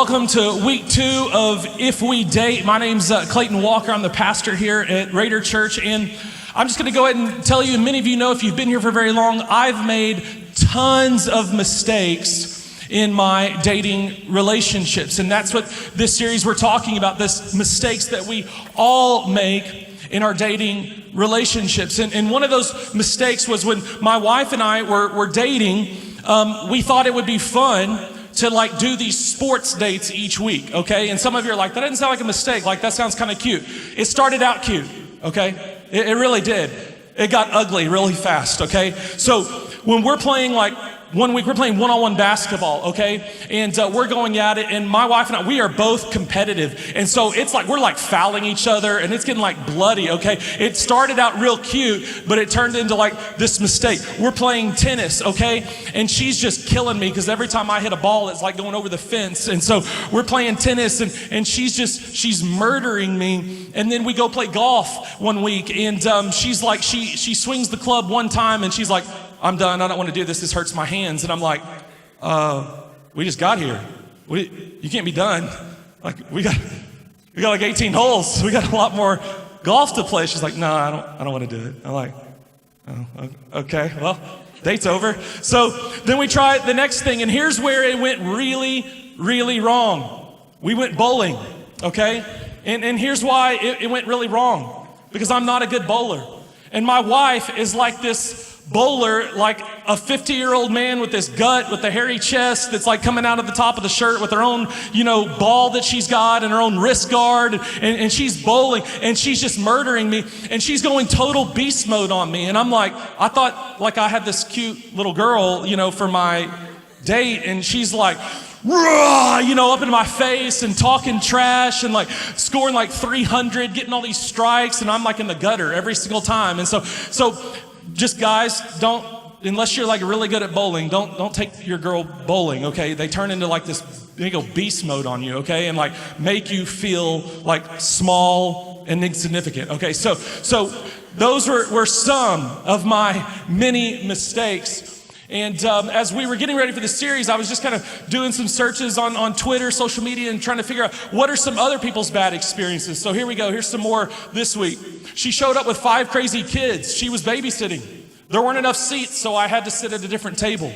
Welcome to week 2 of If We Date. My name's Clayton Walker. I'm the pastor here at Raider Church, and I'm just going to go ahead and tell you, and many of you know if you've been here for very long, I've made tons of mistakes in my dating relationships, and that's what this series we're talking about, this mistakes that we all make in our dating relationships. And one of those mistakes was when my wife and I were dating, we thought it would be fun to like do these sports dates each week, okay? And some of you are like, that doesn't sound like a mistake, like that sounds kind of cute. It started out cute, okay? It really did. It got ugly really fast, okay? So when we're playing like, one week we're playing one-on-one basketball, okay? And we're going at it, and my wife and I, we are both competitive. And so it's like, we're like fouling each other, and it's getting like bloody, okay? It started out real cute, but it turned into like this mistake. We're playing tennis, okay? And she's just killing me, because every time I hit a ball, it's like going over the fence. And so we're playing tennis, and she's murdering me. And then we go play golf one week, and she's like, she swings the club one time, and she's like, I'm done, I don't want to do this, this hurts my hands. And I'm like, we just got here. You can't be done. Like, we got like 18 holes. We got a lot more golf to play. She's like, no, I don't want to do it. I'm like, oh, okay, well, date's over. So then we try the next thing, and here's where it went really, really wrong. We went bowling, okay? And here's why it went really wrong. Because I'm not a good bowler. And my wife is like this bowler, like a 50-year-old man with this gut, with the hairy chest that's like coming out of the top of the shirt with her own, ball that she's got and her own wrist guard, and she's bowling, and she's just murdering me, and she's going total beast mode on me. And I'm like, I thought like I had this cute little girl, for my date, and she's like, up into my face and talking trash and like scoring like 300, getting all these strikes, and I'm like in the gutter every single time. And so just guys, don't, unless you're like really good at bowling, don't take your girl bowling, okay? They turn into like this big old beast mode on you, okay? And like make you feel like small and insignificant, okay? So those were some of my many mistakes. And as we were getting ready for this series, I was just kind of doing some searches on Twitter, social media, and trying to figure out what are some other people's bad experiences. So here we go. Here's some more this week. She showed up with 5 crazy kids. She was babysitting. There weren't enough seats, so I had to sit at a different table.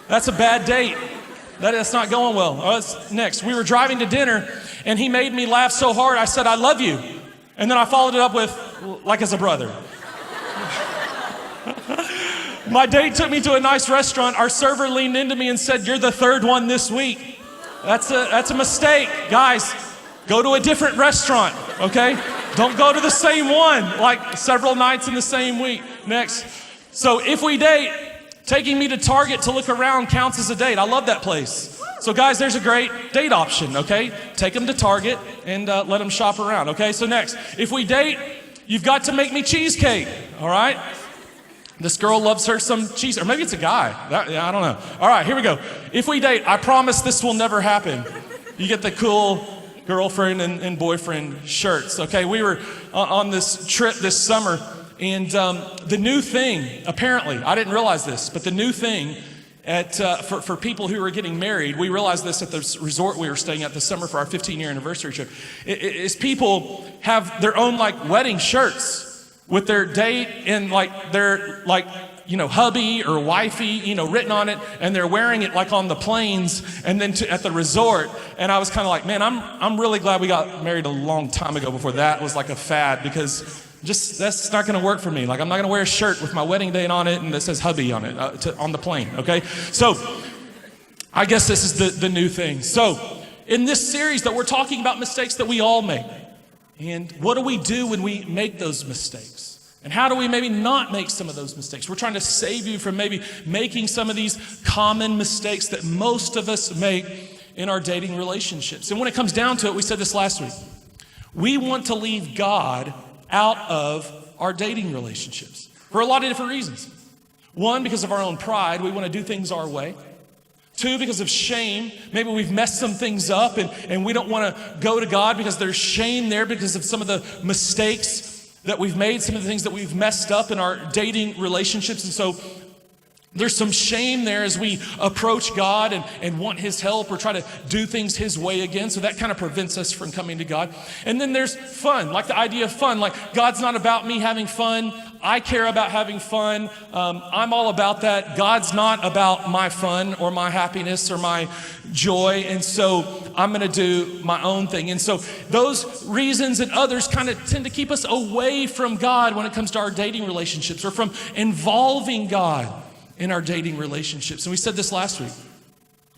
That's a bad date. That's not going well. Next, we were driving to dinner, and he made me laugh so hard, I said, I love you. And then I followed it up with, like as a brother. My date took me to a nice restaurant. Our server leaned into me and said, you're the 3rd one this week. That's a mistake. Guys, go to a different restaurant, okay? Don't go to the same one, like several nights in the same week. Next. So if we date, taking me to Target to look around counts as a date. I love that place. So guys, there's a great date option, okay? Take them to Target and let them shop around, okay? So next, if we date, you've got to make me cheesecake, all right? This girl loves her some cheese, or maybe it's a guy. I don't know. All right, here we go. If we date, I promise this will never happen. You get the cool girlfriend and boyfriend shirts, okay? We were on this trip this summer, and the new thing, apparently, I didn't realize this, but the new thing for people who were getting married, we realized this at the resort we were staying at this summer for our 15-year anniversary trip, is people have their own like wedding shirts with their date and like their like, hubby or wifey, written on it, and they're wearing it like on the planes and then at the resort. And I was kind of like, man, I'm really glad we got married a long time ago before that was like a fad, because that's not going to work for me. Like, I'm not going to wear a shirt with my wedding date on it and that says hubby on it on the plane, okay? So I guess this is the new thing. So in this series that we're talking about mistakes that we all make, and what do we do when we make those mistakes? And how do we maybe not make some of those mistakes? We're trying to save you from maybe making some of these common mistakes that most of us make in our dating relationships. And when it comes down to it, we said this last week, we want to leave God out of our dating relationships for a lot of different reasons. 1, because of our own pride. We want to do things our way. 2, because of shame. Maybe we've messed some things up and we don't want to go to God because there's shame there because of some of the mistakes that we've made, some of the things that we've messed up in our dating relationships. And so There's some shame there as we approach God and want his help or try to do things his way again. So that kind of prevents us from coming to God. And then there's fun, like the idea of fun. Like, God's not about me having fun. I care about having fun. I'm all about that. God's not about my fun or my happiness or my joy. And so I'm going to do my own thing. And so those reasons and others kind of tend to keep us away from God when it comes to our dating relationships or from involving God in our dating relationships. And we said this last week,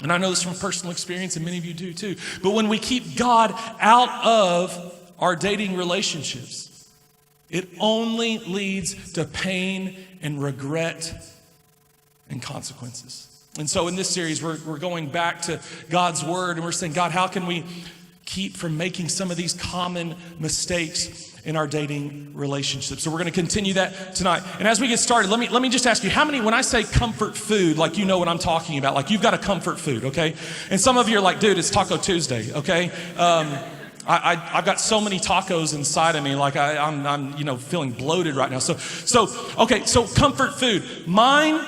and I know this from personal experience, and many of you do too. But when we keep God out of our dating relationships, it only leads to pain and regret and consequences. And so in this series, we're going back to God's word, and we're saying, God, how can we keep from making some of these common mistakes in our dating relationships? So we're going to continue that tonight. And as we get started, let me just ask you, how many, when I say comfort food, like, you know what I'm talking about, like, you've got a comfort food, okay? And some of you are like, dude, it's Taco Tuesday, okay? I've got so many tacos inside of me, like I'm feeling bloated right now. So comfort food. Mine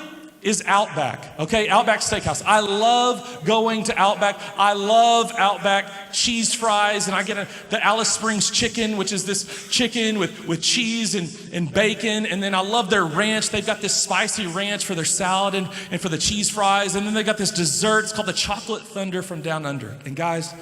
is Outback, okay? Outback Steakhouse. I love going to Outback. I love Outback cheese fries, and I get the Alice Springs chicken, which is this chicken with cheese and bacon, and then I love their ranch. They've got this spicy ranch for their salad and for the cheese fries, and then they got this dessert. It's called the Chocolate Thunder from Down Under. And guys,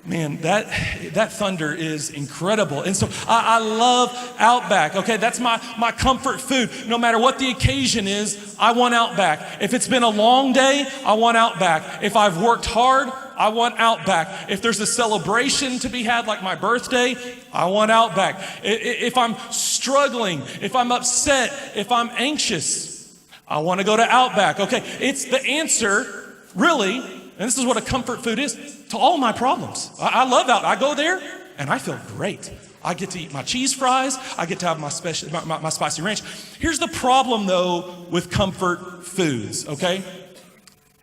man, that thunder is incredible. And so I love Outback, okay? That's my comfort food. No matter what the occasion is, I want Outback. If it's been a long day, I want Outback. If I've worked hard, I want Outback. If there's a celebration to be had, like my birthday, I want Outback. If I'm struggling, if I'm upset, if I'm anxious, I want to go to Outback, okay? It's the answer, really, and this is what a comfort food is, to all my problems. I love Outback. I go there and I feel great. I get to eat my cheese fries. I get to have my spicy ranch. Here's the problem, though, with comfort foods, okay?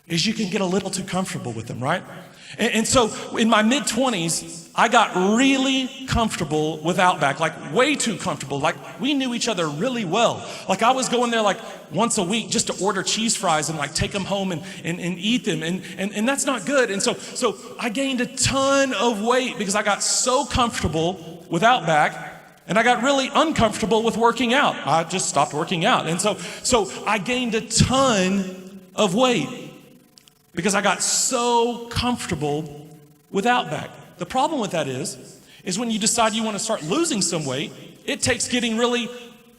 Is you can get a little too comfortable with them, right? And so in my mid-20s, I got really comfortable with Outback, like way too comfortable. Like, we knew each other really well. Like, I was going there like once a week just to order cheese fries and like take them home and eat them. And that's not good. And so I gained a ton of weight because I got so comfortable with Outback, and I got really uncomfortable with working out. I just stopped working out. And so I gained a ton of weight because I got so comfortable with Outback. The problem with that is when you decide you want to start losing some weight, it takes getting really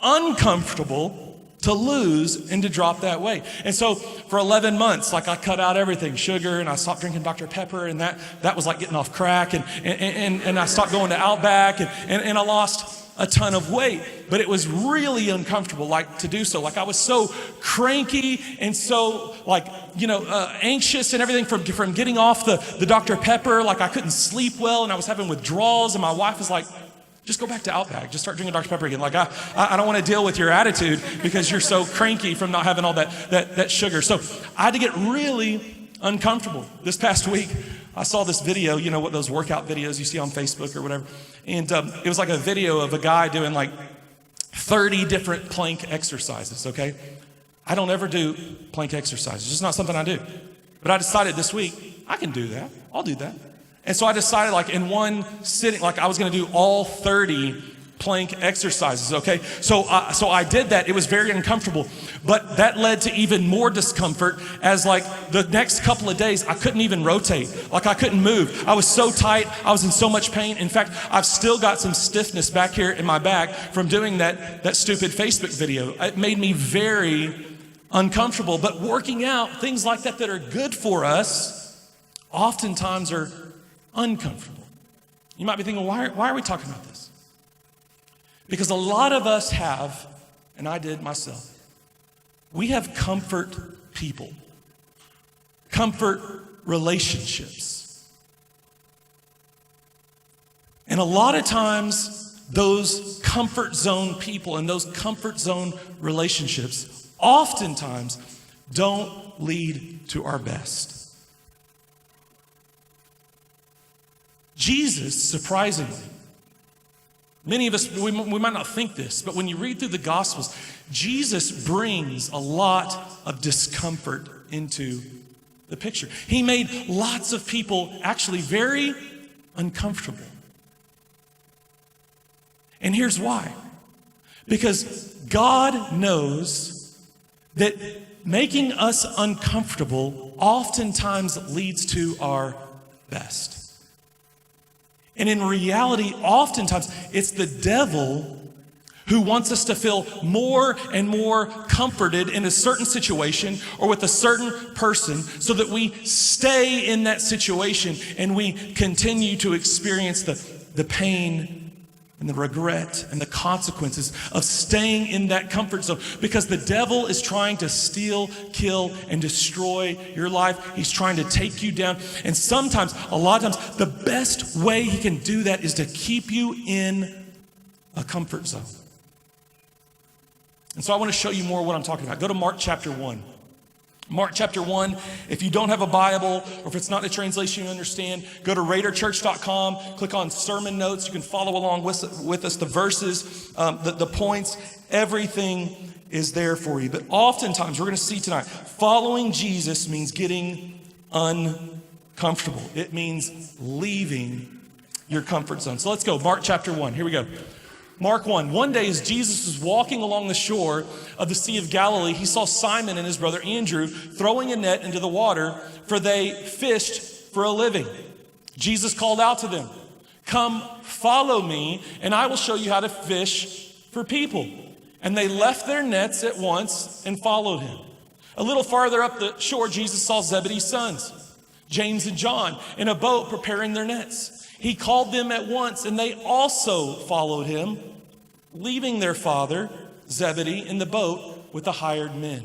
uncomfortable to lose and to drop that weight. And so for 11 months, like, I cut out everything, sugar, and I stopped drinking Dr. Pepper, and that was like getting off crack, and I stopped going to Outback, and I lost a ton of weight, but it was really uncomfortable, like, to do so. Like, I was so cranky and so, like, anxious and everything from getting off the Dr. Pepper. Like, I couldn't sleep well, and I was having withdrawals, and my wife was like, just go back to Outback. Just start drinking Dr. Pepper again. Like, I don't want to deal with your attitude because you're so cranky from not having all that sugar. So I had to get really uncomfortable. This past week, I saw this video, what those workout videos you see on Facebook or whatever. And it was like a video of a guy doing like 30 different plank exercises, okay? I don't ever do plank exercises. It's just not something I do. But I decided this week, I can do that. I'll do that. And so I decided, like, in one sitting, like, I was going to do all 30 plank exercises, okay? So I did that. It was very uncomfortable, but that led to even more discomfort as, like, the next couple of days, I couldn't even rotate. Like, I couldn't move. I was so tight. I was in so much pain. In fact, I've still got some stiffness back here in my back from doing that stupid Facebook video. It made me very uncomfortable. But working out, things like that are good for us, oftentimes are uncomfortable. You might be thinking, why are we talking about this? Because a lot of us have, and I did myself, we have comfort people, comfort relationships. And a lot of times, those comfort zone people and those comfort zone relationships oftentimes don't lead to our best. Jesus, surprisingly, Many of us, we might not think this, but when you read through the Gospels, Jesus brings a lot of discomfort into the picture. He made lots of people actually very uncomfortable. And here's why. Because God knows that making us uncomfortable oftentimes leads to our best. And in reality, oftentimes, it's the devil who wants us to feel more and more comforted in a certain situation or with a certain person so that we stay in that situation and we continue to experience the pain and the regret and the consequences of staying in that comfort zone, because the devil is trying to steal, kill, and destroy your life. He's trying to take you down. And sometimes, a lot of times, the best way he can do that is to keep you in a comfort zone. And so I want to show you more of what I'm talking about. Go to Mark chapter 1. Mark chapter 1, if you don't have a Bible, or if it's not a translation you understand, go to RaiderChurch.com, click on sermon notes. You can follow along with us, the verses, the points, everything is there for you. But oftentimes, we're going to see tonight, following Jesus means getting uncomfortable. It means leaving your comfort zone. So let's go, Mark chapter 1, here we go. Mark 1, one day as Jesus was walking along the shore of the Sea of Galilee, he saw Simon and his brother Andrew throwing a net into the water, for they fished for a living. Jesus called out to them, "Come, follow me, and I will show you how to fish for people." And they left their nets at once and followed him. A little farther up the shore, Jesus saw Zebedee's sons, James and John, in a boat preparing their nets. He called them at once, and they also followed him, leaving their father, Zebedee, in the boat with the hired men.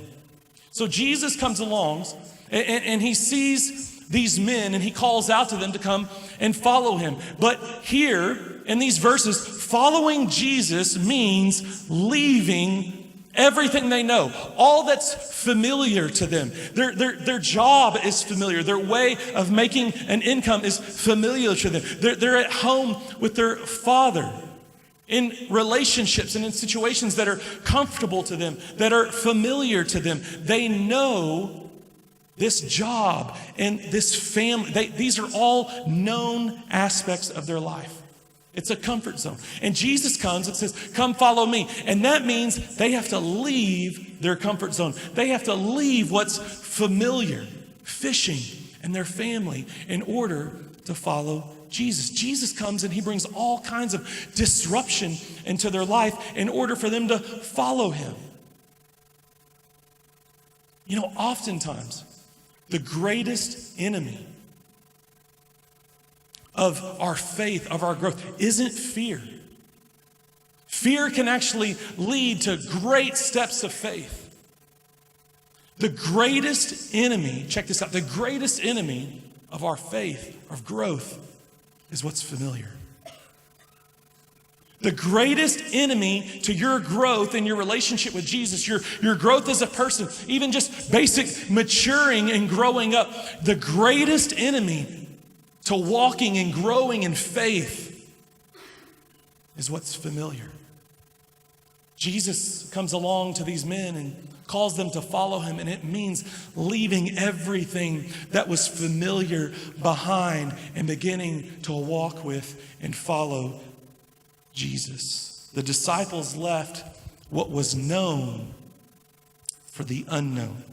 So Jesus comes along, and he sees these men, and he calls out to them to come and follow him. But here, in these verses, following Jesus means leaving everything they know, all that's familiar to them. Their job is familiar. Their way of making an income is familiar to them. They're at home with their father, in relationships and in situations that are comfortable to them, that are familiar to them. They know this job and this family. These are all known aspects of their life. It's a comfort zone. And Jesus comes and says, "Come follow me." And that means they have to leave their comfort zone. They have to leave what's familiar, fishing and their family, in order to follow Jesus. Jesus comes and he brings all kinds of disruption into their life in order for them to follow him. You know, oftentimes, the greatest enemy of our faith, of our growth, isn't fear. Fear can actually lead to great steps of faith. The greatest enemy, check this out, the greatest enemy of our faith, of growth, is what's familiar. The greatest enemy to your growth in your relationship with Jesus, your growth as a person, even just basic maturing and growing up, the greatest enemy to walking and growing in faith is what's familiar. Jesus comes along to these men and calls them to follow him, and it means leaving everything that was familiar behind and beginning to walk with and follow Jesus. The disciples left what was known for the unknown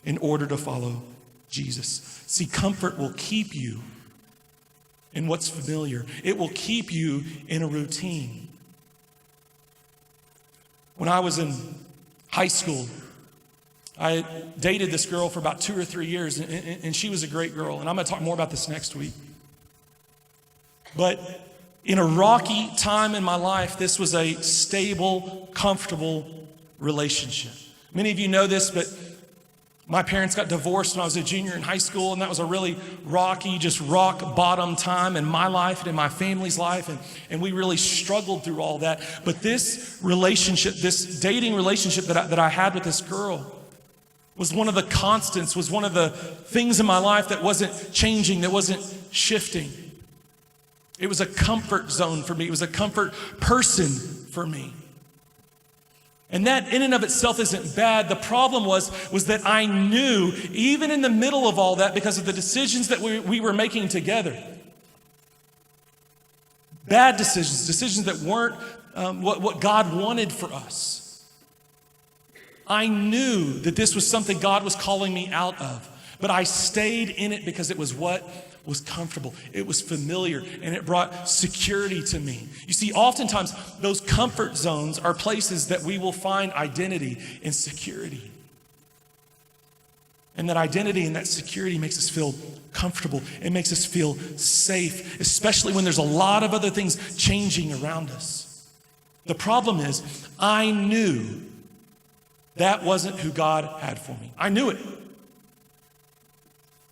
in order to follow Jesus. See, comfort will keep you in what's familiar. It will keep you in a routine. When I was in high school, I dated this girl for about 2 or 3 years, and she was a great girl. And I'm going to talk more about this next week. But in a rocky time in my life, this was a stable, comfortable relationship. Many of you know this, but my parents got divorced when I was a junior in high school, and that was a really rocky, just rock bottom time in my life and in my family's life, and we really struggled through all that. But this relationship, this dating relationship that I had with this girl was one of the constants, was one of the things in my life that wasn't changing, that wasn't shifting. It was a comfort zone for me. It was a comfort person for me. And that in and of itself isn't bad. The problem was that I knew, even in the middle of all that, because of the decisions that we were making together, bad decisions that weren't what God wanted for us, I knew that this was something God was calling me out of. But I stayed in it because it was what was comfortable. It was familiar, and it brought security to me. You see, oftentimes those comfort zones are places that we will find identity and security. And that identity and that security makes us feel comfortable. It makes us feel safe, especially when there's a lot of other things changing around us. The problem is, I knew that wasn't who God had for me. I knew it.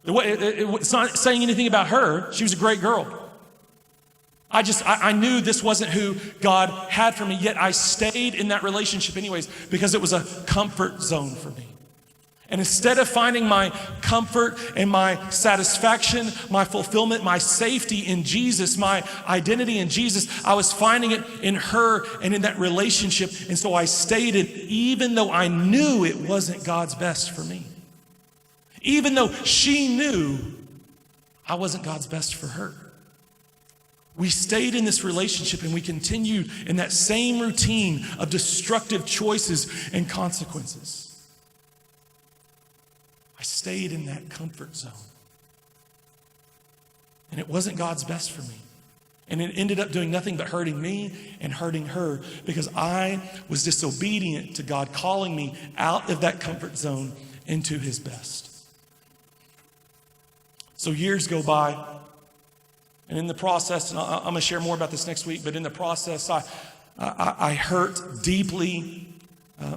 It's not saying anything about her. She was a great girl. I knew this wasn't who God had for me, yet I stayed in that relationship anyways because it was a comfort zone for me. And instead of finding my comfort and my satisfaction, my fulfillment, my safety in Jesus, my identity in Jesus, I was finding it in her and in that relationship. And so I stayed in, even though I knew it wasn't God's best for me. Even though she knew I wasn't God's best for her. We stayed in this relationship and we continued in that same routine of destructive choices and consequences. I stayed in that comfort zone. And it wasn't God's best for me. And it ended up doing nothing but hurting me and hurting her because I was disobedient to God calling me out of that comfort zone into his best. So years go by, and in the process, and I'm going to share more about this next week, but in the process, I hurt deeply.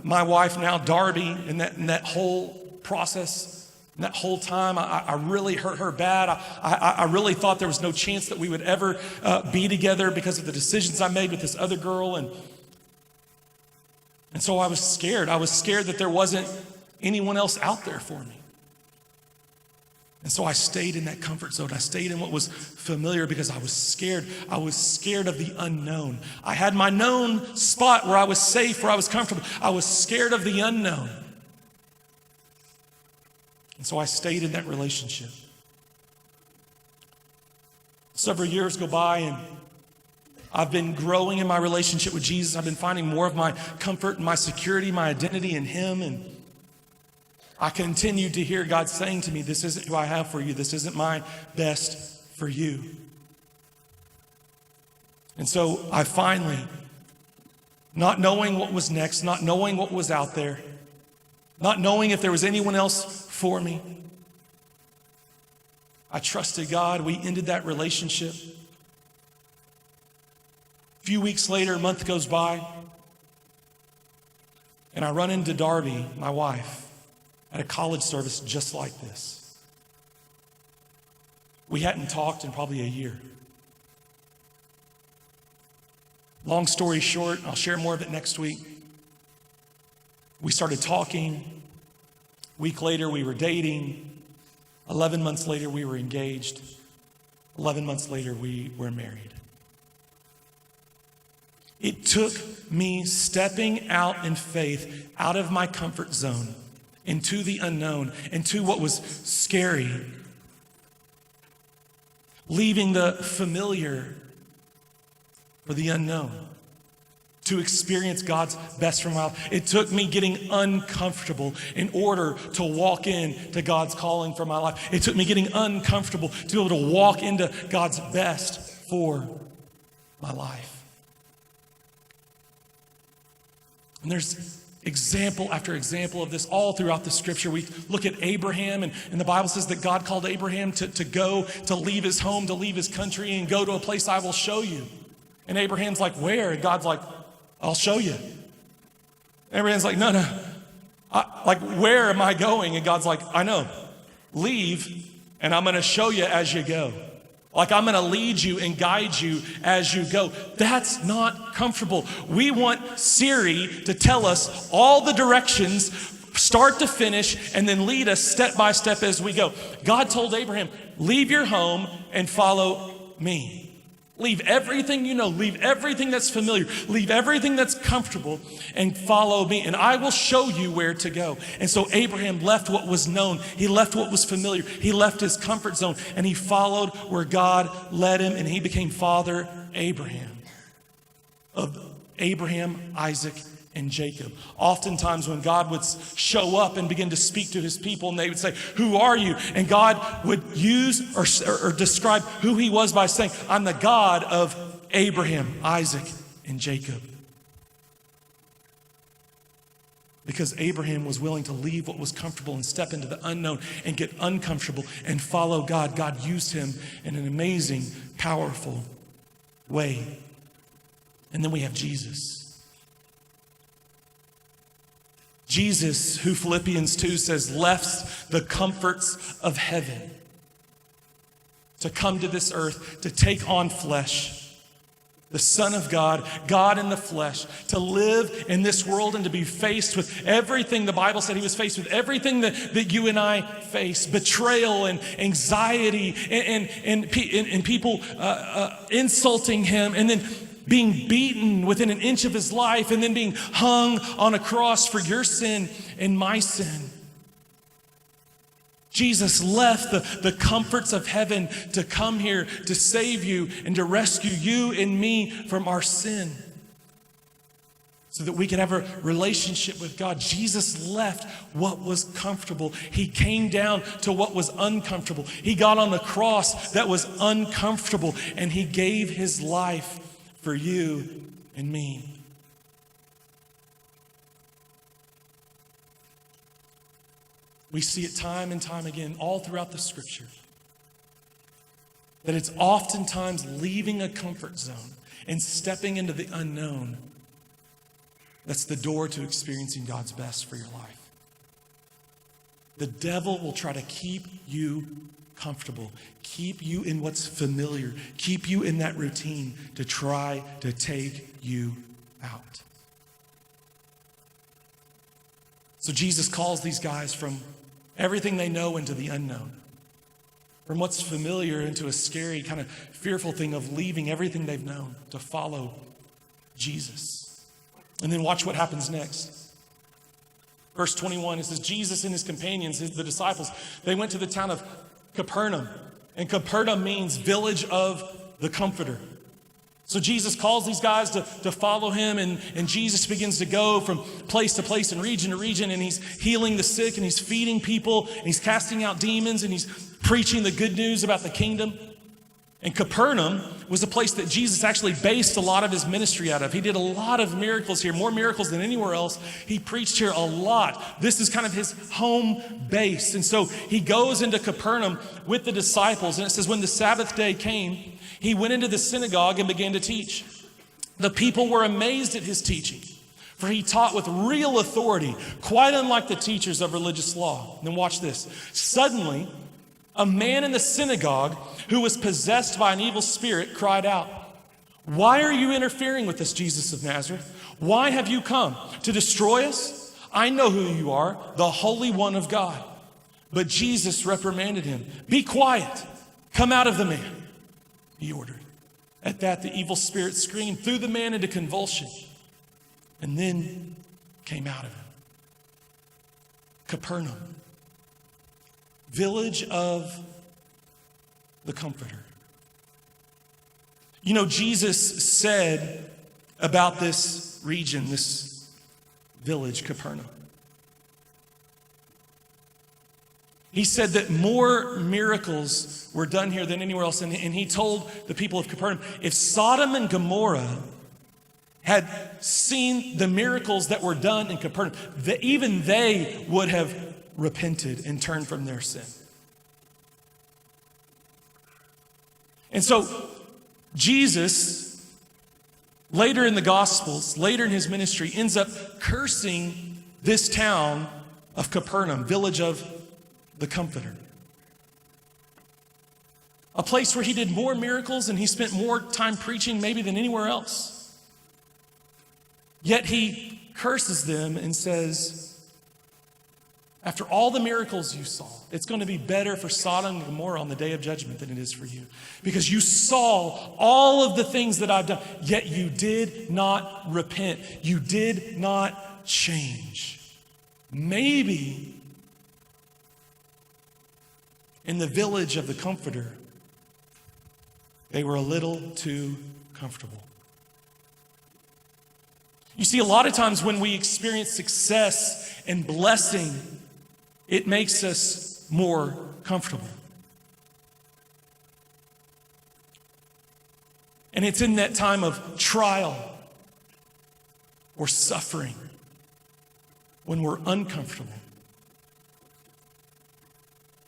My wife now, Darby, in that whole process, in that whole time, I really hurt her bad. I really thought there was no chance that we would ever be together because of the decisions I made with this other girl, and so I was scared. I was scared that there wasn't anyone else out there for me. And so I stayed in that comfort zone. I stayed in what was familiar because I was scared. I was scared of the unknown. I had my known spot where I was safe, where I was comfortable. I was scared of the unknown. And so I stayed in that relationship. Several years go by and I've been growing in my relationship with Jesus. I've been finding more of my comfort and my security, my identity in him. And I continue to hear God saying to me, this isn't who I have for you. This isn't my best for you. And so I finally, not knowing what was next, not knowing what was out there, not knowing if there was anyone else for me, I trusted God. We ended that relationship. A few weeks later, a month goes by, and I run into Darby, my wife, at a college service just like this. We hadn't talked in probably a year. Long story short, I'll share more of it next week. We started talking. A week later, we were dating. 11 months later, we were engaged. 11 months later, we were married. It took me stepping out in faith, out of my comfort zone, into the unknown, into what was scary, leaving the familiar for the unknown, to experience God's best for my life. It took me getting uncomfortable in order to walk into God's calling for my life. It took me getting uncomfortable to be able to walk into God's best for my life. And there's example after example of this all throughout the scripture. We look at Abraham, and the Bible says that God called Abraham to go, to leave his home, to leave his country, and go to a place I will show you. And Abraham's like, where? And God's like, I'll show you. Abraham's like, no. Where am I going? And God's like, I know. Leave, and I'm going to show you as you go. Like, I'm going to lead you and guide you as you go. That's not comfortable. We want Siri to tell us all the directions, start to finish, and then lead us step by step as we go. God told Abraham, leave your home and follow me. Leave everything you know, leave everything that's familiar, leave everything that's comfortable, and follow me, and I will show you where to go. And so Abraham left what was known, he left what was familiar, he left his comfort zone, and he followed where God led him, and he became Father Abraham, of Abraham, Isaac, and Jacob. Oftentimes when God would show up and begin to speak to his people, and they would say, "Who are you?" And God would use or describe who he was by saying, "I'm the God of Abraham, Isaac, and Jacob." Because Abraham was willing to leave what was comfortable and step into the unknown and get uncomfortable and follow God. God used him in an amazing, powerful way. And then we have Jesus. Jesus, who Philippians 2 says, left the comforts of heaven to come to this earth, to take on flesh, the Son of God, God in the flesh, to live in this world and to be faced with everything. The Bible said he was faced with everything that you and I face, betrayal and anxiety and people insulting him, and then being beaten within an inch of his life, and then being hung on a cross for your sin and my sin. Jesus left the comforts of heaven to come here to save you and to rescue you and me from our sin, so that we can have a relationship with God. Jesus left what was comfortable. He came down to what was uncomfortable. He got on the cross that was uncomfortable, and he gave his life for you and me. We see it time and time again all throughout the scripture, that it's oftentimes leaving a comfort zone and stepping into the unknown that's the door to experiencing God's best for your life. The devil will try to keep you comfortable, keep you in what's familiar, keep you in that routine to try to take you out. So Jesus calls these guys from everything they know into the unknown, from what's familiar into a scary, kind of fearful thing of leaving everything they've known to follow Jesus. And then watch what happens next. Verse 21, it says, Jesus and his companions, the disciples, they went to the town of Capernaum. And Capernaum means village of the Comforter. So Jesus calls these guys to follow him, and Jesus begins to go from place to place and region to region, and he's healing the sick, and he's feeding people, and he's casting out demons, and he's preaching the good news about the kingdom. And Capernaum was a place that Jesus actually based a lot of his ministry out of. He did a lot of miracles here, more miracles than anywhere else. He preached here a lot. This is kind of his home base. And so he goes into Capernaum with the disciples, and it says when the Sabbath day came, he went into the synagogue and began to teach. The people were amazed at his teaching, for he taught with real authority, quite unlike the teachers of religious law. And then watch this. Suddenly, a man in the synagogue who was possessed by an evil spirit cried out, "Why are you interfering with this Jesus of Nazareth? Why have you come? To destroy us? I know who you are, the Holy One of God." But Jesus reprimanded him. "Be quiet. Come out of the man," he ordered. At that, the evil spirit screamed, threw the man into convulsion, and then came out of him. Capernaum, village of the Comforter. You know, Jesus said about this region, this village, Capernaum, he said that more miracles were done here than anywhere else. And he told the people of Capernaum, if Sodom and Gomorrah had seen the miracles that were done in Capernaum, that even they would have repented and turned from their sin. And so Jesus, later in the Gospels, later in his ministry, ends up cursing this town of Capernaum, village of the Comforter. A place where he did more miracles and he spent more time preaching maybe than anywhere else. Yet he curses them and says, After all the miracles you saw, it's going to be better for Sodom and Gomorrah on the day of judgment than it is for you. Because you saw all of the things that I've done, yet you did not repent. You did not change. Maybe in the village of the Comforter, they were a little too comfortable. You see, a lot of times when we experience success and blessing, it makes us more comfortable. And it's in that time of trial or suffering when we're uncomfortable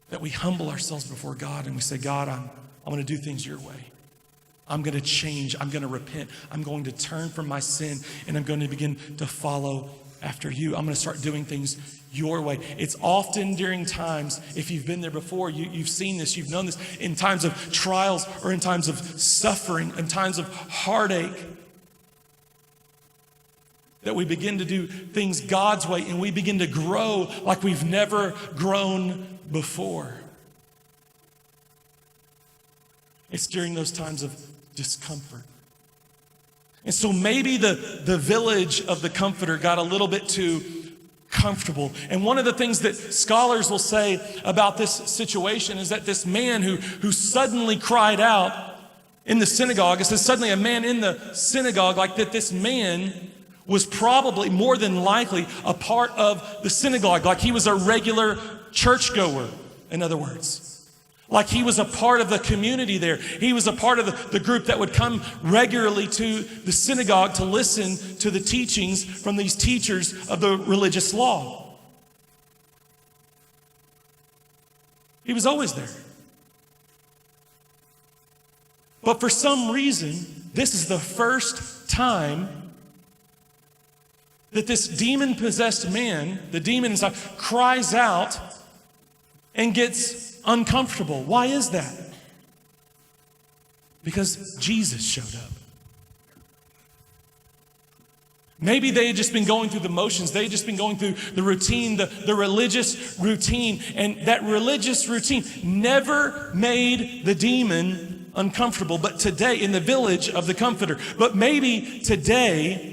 that we humble ourselves before God and we say, God, I'm going to do things your way. I'm going to change. I'm going to repent. I'm going to turn from my sin, and I'm going to begin to follow after you. I'm going to start doing things your way. It's often during times, if you've been there before, you've seen this, you've known this, in times of trials or in times of suffering, in times of heartache, that we begin to do things God's way and we begin to grow like we've never grown before. It's during those times of discomfort. And so maybe the village of the Comforter got a little bit too comfortable. And one of the things that scholars will say about this situation is that this man who suddenly cried out in the synagogue, it says suddenly a man in the synagogue, like that this man was probably more than likely a part of the synagogue, like he was a regular churchgoer, in other words. Like he was a part of the community there. He was a part of the group that would come regularly to the synagogue to listen to the teachings from these teachers of the religious law. He was always there. But for some reason, this is the first time that this demon-possessed man, the demon inside, cries out and gets uncomfortable. Why is that? Because Jesus showed up. Maybe they had just been going through the motions. They had just been going through the routine, the religious routine. And that religious routine never made the demon uncomfortable. But today, in the village of the Comforter, but maybe today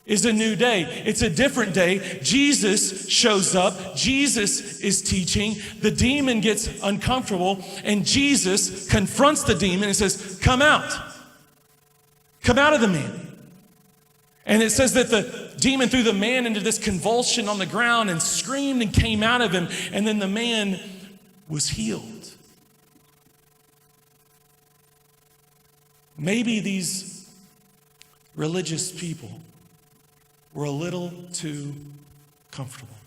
is a new day. It's a different day. Jesus shows up. Jesus is teaching. The demon gets uncomfortable, and Jesus confronts the demon and says, come out. Come out of the man. And it says that the demon threw the man into this convulsion on the ground and screamed and came out of him, and then the man was healed. Maybe these religious people were a little too comfortable.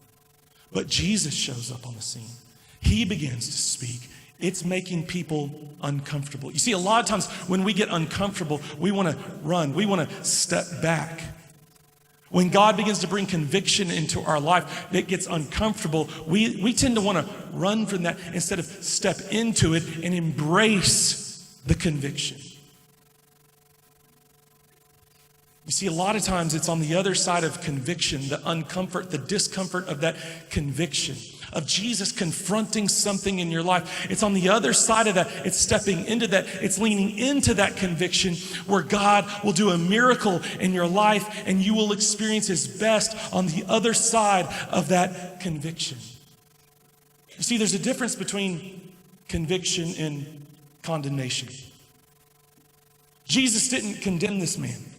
But Jesus shows up on the scene. He begins to speak. It's making people uncomfortable. You see, a lot of times when we get uncomfortable, we want to run. We want to step back. When God begins to bring conviction into our life that gets uncomfortable, we tend to want to run from that instead of step into it and embrace the conviction. You see, a lot of times it's on the other side of conviction, the uncomfort, the discomfort of that conviction, of Jesus confronting something in your life. It's on the other side of that. It's stepping into that. It's leaning into that conviction where God will do a miracle in your life and you will experience His best on the other side of that conviction. You see, there's a difference between conviction and condemnation. Jesus didn't condemn this man.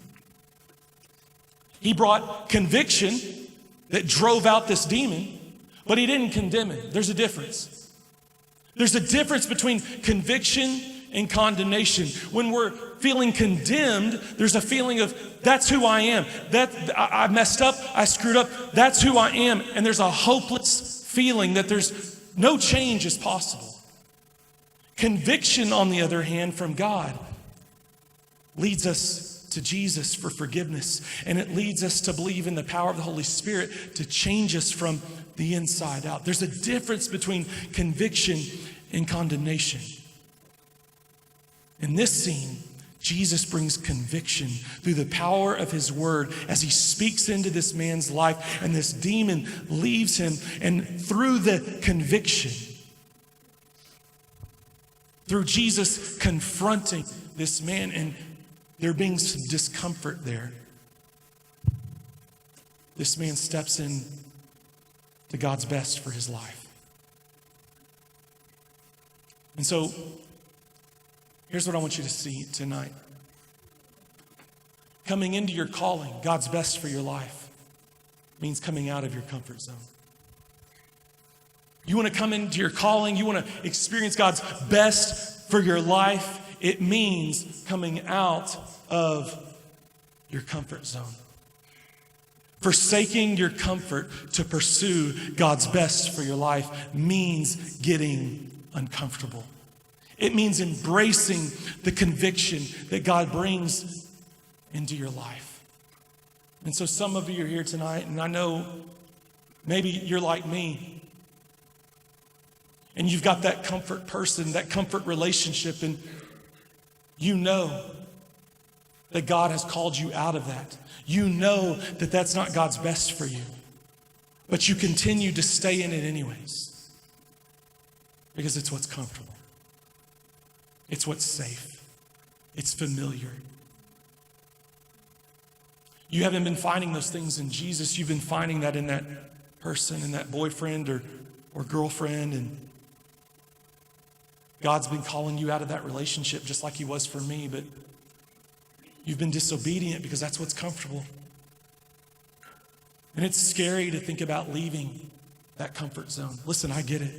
He brought conviction that drove out this demon, but He didn't condemn him. There's a difference. There's a difference between conviction and condemnation. When we're feeling condemned, there's a feeling of, that's who I am. I messed up, I screwed up, that's who I am. And there's a hopeless feeling that there's no change is possible. Conviction, on the other hand, from God leads us to Jesus for forgiveness. And it leads us to believe in the power of the Holy Spirit to change us from the inside out. There's a difference between conviction and condemnation. In this scene, Jesus brings conviction through the power of his word as he speaks into this man's life, and this demon leaves him. And through the conviction, through Jesus confronting this man, and there being some discomfort there, this man steps in to God's best for his life. And so, here's what I want you to see tonight. Coming into your calling, God's best for your life, means coming out of your comfort zone. You want to come into your calling, you want to experience God's best for your life, it means coming out of your comfort zone. Forsaking your comfort to pursue God's best for your life means getting uncomfortable. It means embracing the conviction that God brings into your life. And so some of you are here tonight, and I know maybe you're like me, and you've got that comfort person, that comfort relationship, and you know that God has called you out of that. You know that that's not God's best for you, but you continue to stay in it anyways because it's what's comfortable. It's what's safe. It's familiar. You haven't been finding those things in Jesus. You've been finding that in that person, in that boyfriend or girlfriend, and God's been calling you out of that relationship just like he was for me, but you've been disobedient because that's what's comfortable. And it's scary to think about leaving that comfort zone. Listen, I get it.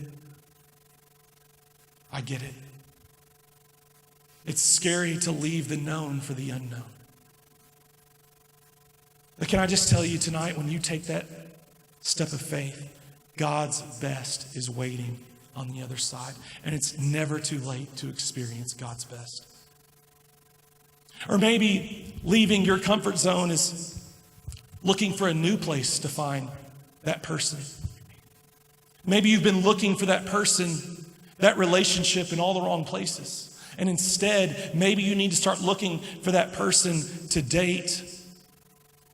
I get it. It's scary to leave the known for the unknown. But can I just tell you tonight, when you take that step of faith, God's best is waiting on the other side. And it's never too late to experience God's best. Or maybe leaving your comfort zone is looking for a new place to find that person. Maybe you've been looking for that person, that relationship in all the wrong places. And instead, maybe you need to start looking for that person to date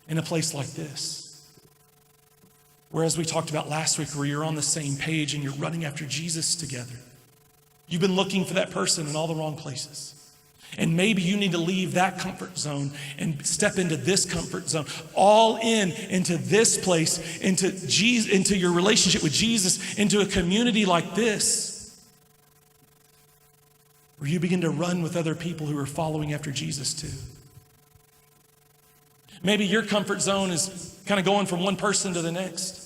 in a place like this. Whereas we talked about last week, where you're on the same page and you're running after Jesus together. You've been looking for that person in all the wrong places. And maybe you need to leave that comfort zone and step into this comfort zone, all into this place, into Jesus, into your relationship with Jesus, into a community like this, where you begin to run with other people who are following after Jesus too. Maybe your comfort zone is kind of going from one person to the next.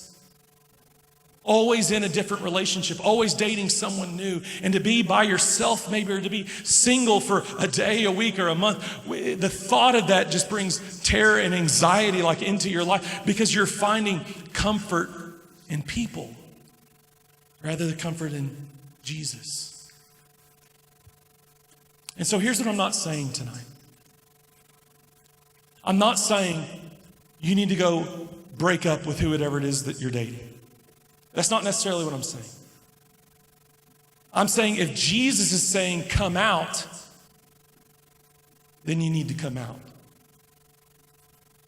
Always in a different relationship, always dating someone new. And to be by yourself maybe, or to be single for a day, a week, or a month, the thought of that just brings terror and anxiety like into your life, because you're finding comfort in people rather than comfort in Jesus. And so here's what I'm not saying tonight. I'm not saying you need to go break up with whoever it is that you're dating. That's not necessarily what I'm saying. I'm saying if Jesus is saying come out, then you need to come out.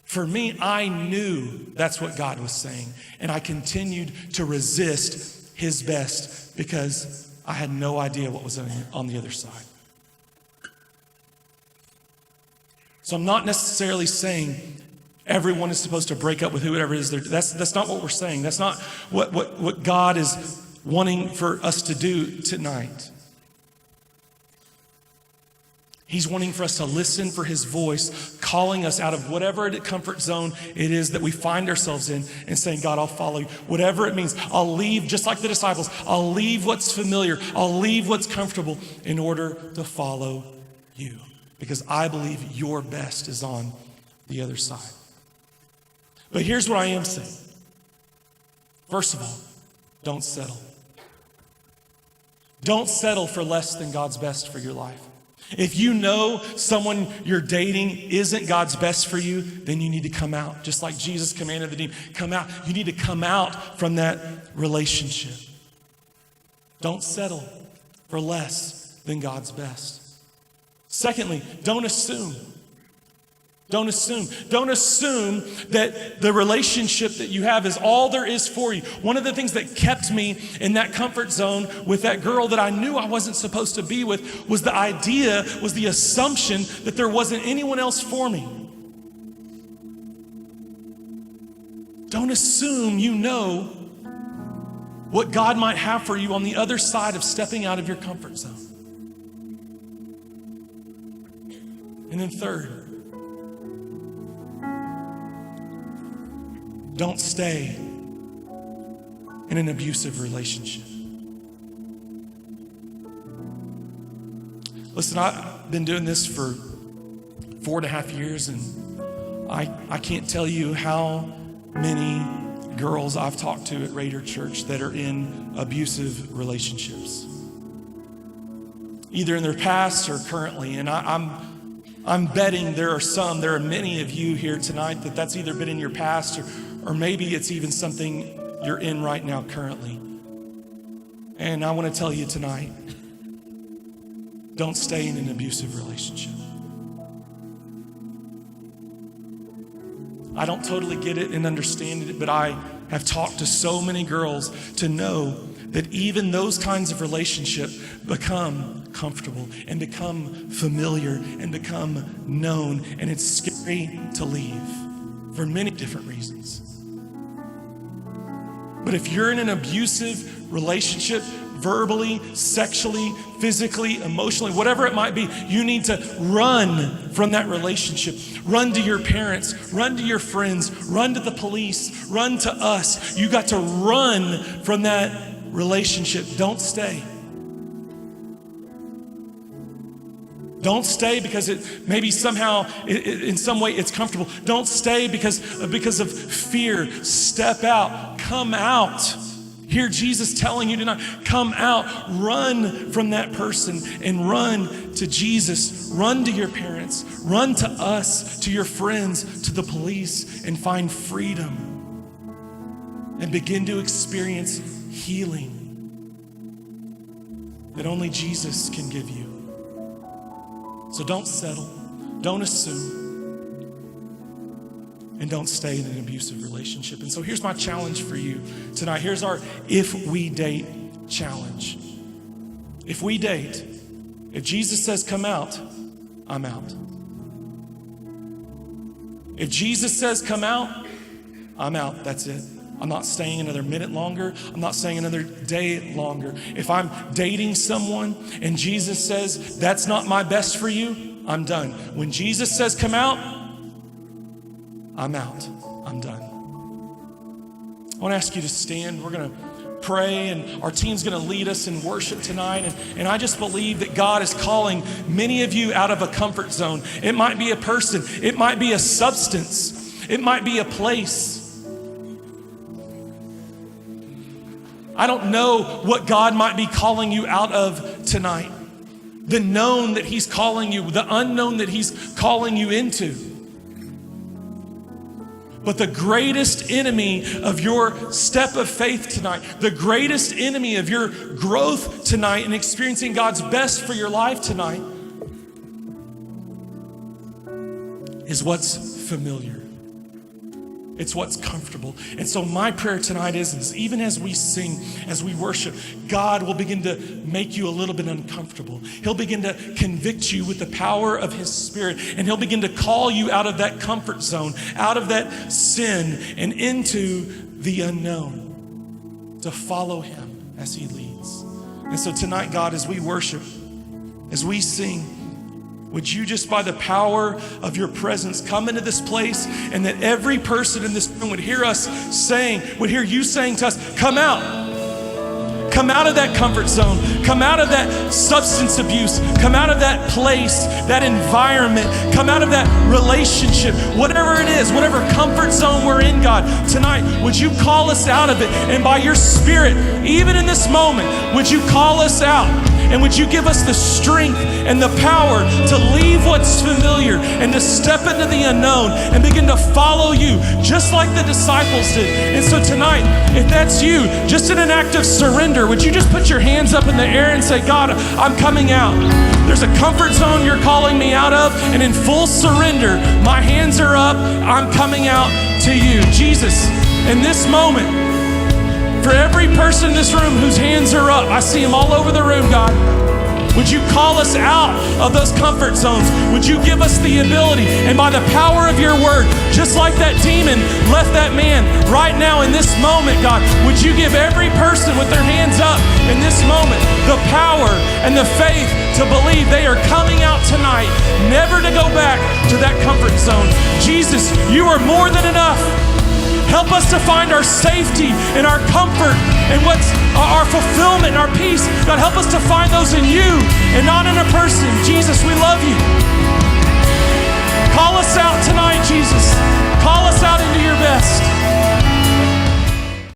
For me, I knew that's what God was saying, and I continued to resist his best because I had no idea what was on the other side. So I'm not necessarily saying everyone is supposed to break up with whoever it is. That's not what we're saying. That's not what God is wanting for us to do tonight. He's wanting for us to listen for his voice, calling us out of whatever comfort zone it is that we find ourselves in, and saying, God, I'll follow you. Whatever it means, I'll leave, just like the disciples, I'll leave what's familiar, I'll leave what's comfortable in order to follow you. Because I believe your best is on the other side. But here's what I am saying. First of all, don't settle. Don't settle for less than God's best for your life. If you know someone you're dating isn't God's best for you, then you need to come out. Just like Jesus commanded the demon, come out. You need to come out from that relationship. Don't settle for less than God's best. Secondly, don't assume. Don't assume. Don't assume that the relationship that you have is all there is for you. One of the things that kept me in that comfort zone with that girl that I knew I wasn't supposed to be with was the assumption that there wasn't anyone else for me. Don't assume you know what God might have for you on the other side of stepping out of your comfort zone. And then third, don't stay in an abusive relationship. Listen, I've been doing this for 4.5 years, and I can't tell you how many girls I've talked to at Raider Church that are in abusive relationships, either in their past or currently. And I'm betting there are many of you here tonight that's either been in your past or maybe it's even something you're in right now currently. And I want to tell you tonight, don't stay in an abusive relationship. I don't totally get it and understand it, but I have talked to so many girls to know that even those kinds of relationships become comfortable and become familiar and become known, and it's scary to leave for many different reasons. But if you're in an abusive relationship, verbally, sexually, physically, emotionally, whatever it might be, you need to run from that relationship. Run to your parents, run to your friends, run to the police, run to us. You got to run from that relationship. Don't stay. Don't stay because it maybe somehow, in some way, it's comfortable. Don't stay because of fear. Step out. Come out. Hear Jesus telling you tonight, come out, run from that person and run to Jesus. Run to your parents, run to us, to your friends, to the police, and find freedom and begin to experience healing that only Jesus can give you. So don't settle, don't assume, and don't stay in an abusive relationship. And so here's my challenge for you tonight. Here's our If We Date challenge. If we date, if Jesus says come out, I'm out. If Jesus says come out, I'm out. That's it. I'm not staying another minute longer. I'm not staying another day longer. If I'm dating someone and Jesus says that's not my best for you, I'm done. When Jesus says come out, I'm out. I'm done. I want to ask you to stand. We're going to pray, and our team's going to lead us in worship tonight. And I just believe that God is calling many of you out of a comfort zone. It might be a person. It might be a substance. It might be a place. I don't know what God might be calling you out of tonight. The known that He's calling you, the unknown that He's calling you into. But the greatest enemy of your step of faith tonight, the greatest enemy of your growth tonight and experiencing God's best for your life tonight is what's familiar. It's what's comfortable. And so my prayer tonight is even as we sing, as we worship, God will begin to make you a little bit uncomfortable. He'll begin to convict you with the power of His Spirit, and He'll begin to call you out of that comfort zone, out of that sin, and into the unknown, to follow Him as He leads. And so tonight, God, as we worship, as we sing, would you just by the power of your presence come into this place, and that every person in this room would hear us saying, would hear you saying to us, come out. Come out of that comfort zone. Come out of that substance abuse. Come out of that place, that environment. Come out of that relationship. Whatever it is, whatever comfort zone we're in, God, tonight, would you call us out of it? And by your Spirit, even in this moment, would you call us out? And would you give us the strength and the power to leave what's familiar and and to step into the unknown and begin to follow you, just like the disciples did. And so tonight, if that's you, just in an act of surrender, would you just put your hands up in the air and say, God, I'm coming out. There's a comfort zone you're calling me out of, and in full surrender, my hands are up, I'm coming out to you. Jesus, in this moment, for every person in this room whose hands are up, I see them all over the room, God. Would you call us out of those comfort zones? Would you give us the ability, and by the power of your word, just like that demon left that man right now in this moment, God, would you give every person with their hands up in this moment the power and the faith to believe they are coming out tonight, never to go back to that comfort zone. Jesus, you are more than enough. Help us to find our safety and our comfort and what's our fulfillment and our peace. God, help us to find those in you and not in a person. Jesus, we love you.